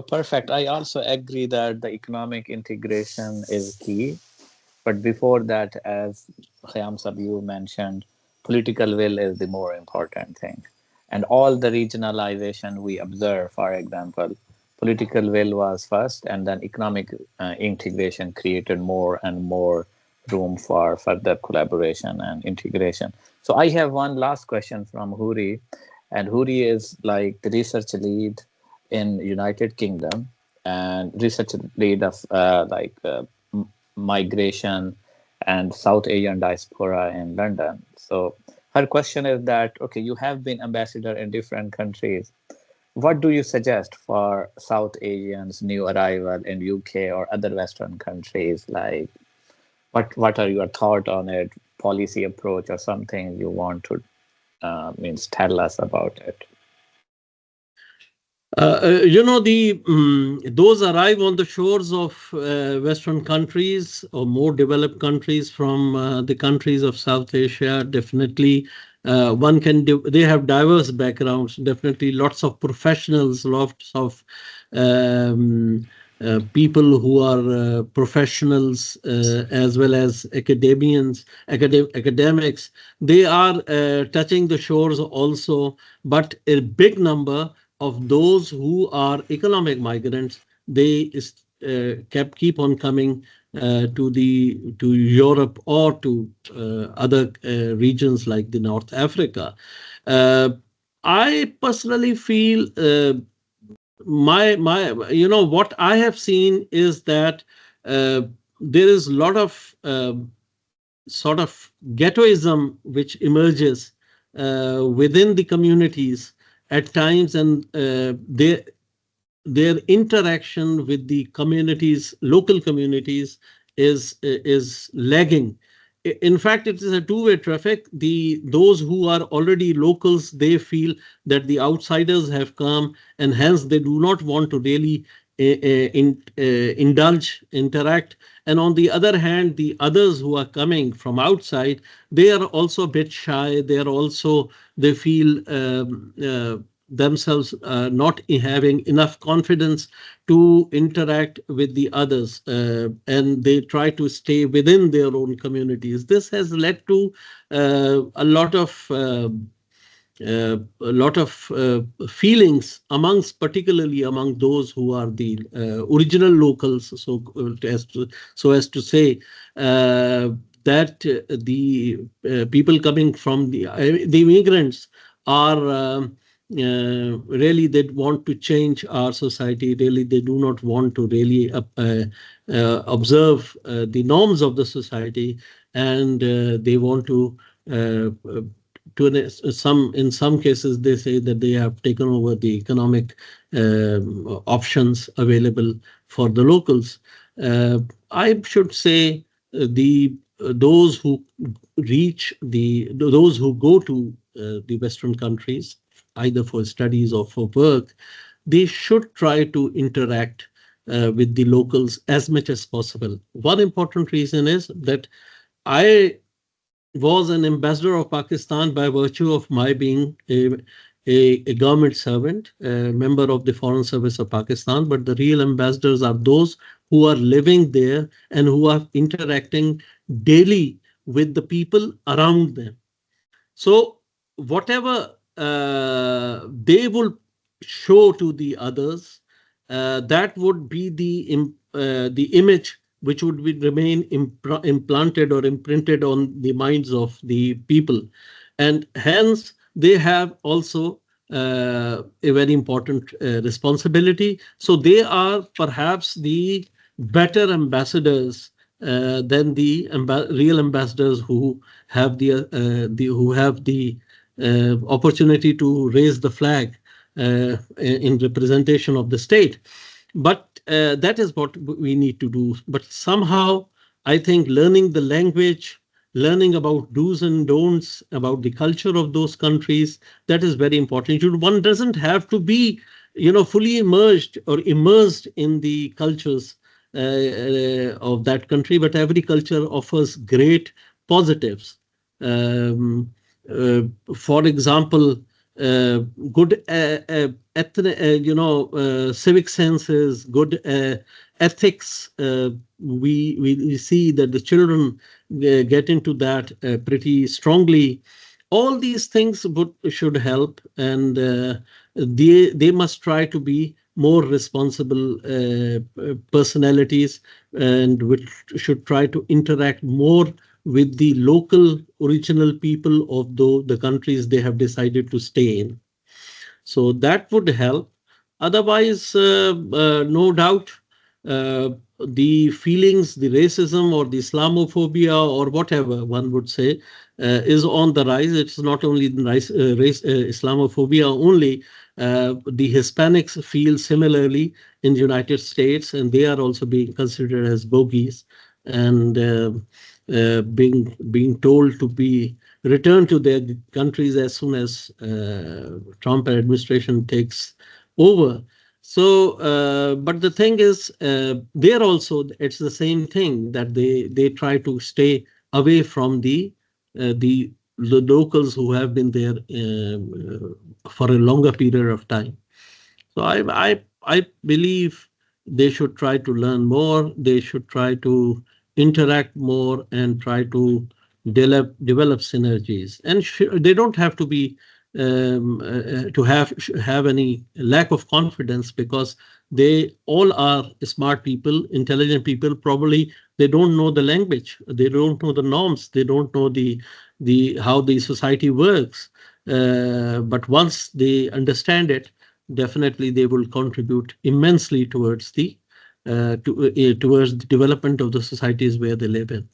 Perfect. I also agree that the economic integration is key. But before that, as Khayyam Sab, you mentioned, political will is the more important thing. And all the regionalization we observe, for example, political will was first, and then economic integration created more and more room for further collaboration and integration. So I have one last question from Huri, and Huri is like the research lead in United Kingdom and research lead of migration and South Asian diaspora in London. So her question is that, okay, you have been ambassador in different countries. What do you suggest for South Asians new arrival in UK or other Western countries? Like, what are your thought on it, policy approach or something you want to means tell us about it? Those arrive on the shores of Western countries or more developed countries from the countries of South Asia. Definitely, they have diverse backgrounds. Definitely, lots of professionals, lots of people who are professionals as well as academics. They are touching the shores also, but a big number of those who are economic migrants, they keep on coming to Europe or to other regions like the North Africa. I personally feel what I have seen is that there is a lot of sort of ghettoism which emerges within the communities at times, and their interaction with the communities, local communities, is lagging. In fact, it is a two-way traffic. Those who are already locals, they feel that the outsiders have come, and hence they do not want to really interact. And on the other hand, the others who are coming from outside, they are also a bit shy. They feel themselves not having enough confidence to interact with the others, and they try to stay within their own communities. This has led to a lot of feelings particularly among those who are the original locals, so as to say, that the people coming from the immigrants are really, they want to change our society. Really, they do not want to really observe the norms of the society, and they want to in some cases they say that they have taken over the economic options available for the locals. I should say those who those who go to the Western countries, either for studies or for work, they should try to interact with the locals as much as possible. One important reason is that I was an ambassador of Pakistan by virtue of my being a government servant, a member of the Foreign Service of Pakistan, but the real ambassadors are those who are living there and who are interacting daily with the people around them. So whatever they will show to the others, that would be the image which would remain implanted or imprinted on the minds of the people. And hence, they have also a very important responsibility. So they are perhaps the better ambassadors than the real ambassadors who have the opportunity to raise the flag in representation of the state. But that is what we need to do. But somehow, I think learning the language, learning about do's and don'ts, about the culture of those countries, that is very important. One doesn't have to be, fully immersed in the cultures of that country, but every culture offers great positives. For example, uh, good civic senses, good ethics. We see that the children get into that pretty strongly. All these things should help, and they must try to be more responsible personalities, and which should try to interact more with the local original people of the countries they have decided to stay in. So that would help. Otherwise, no doubt, uh, the feelings, the racism or the Islamophobia or whatever one would say is on the rise. It's not only the Islamophobia only. The Hispanics feel similarly in the United States, and they are also being considered as bogies, and being told to be return to their countries as soon as Trump administration takes over. So, but the thing is, there also it's the same thing, that they try to stay away from the locals who have been there for a longer period of time. So I believe they should try to learn more. They should try to interact more and try to develop synergies. And they don't have to be to have any lack of confidence, because they all are smart people, intelligent people. Probably they don't know the language, they don't know the norms, they don't know the how the society works. But once they understand it, definitely they will contribute immensely towards the towards the development of the societies where they live in.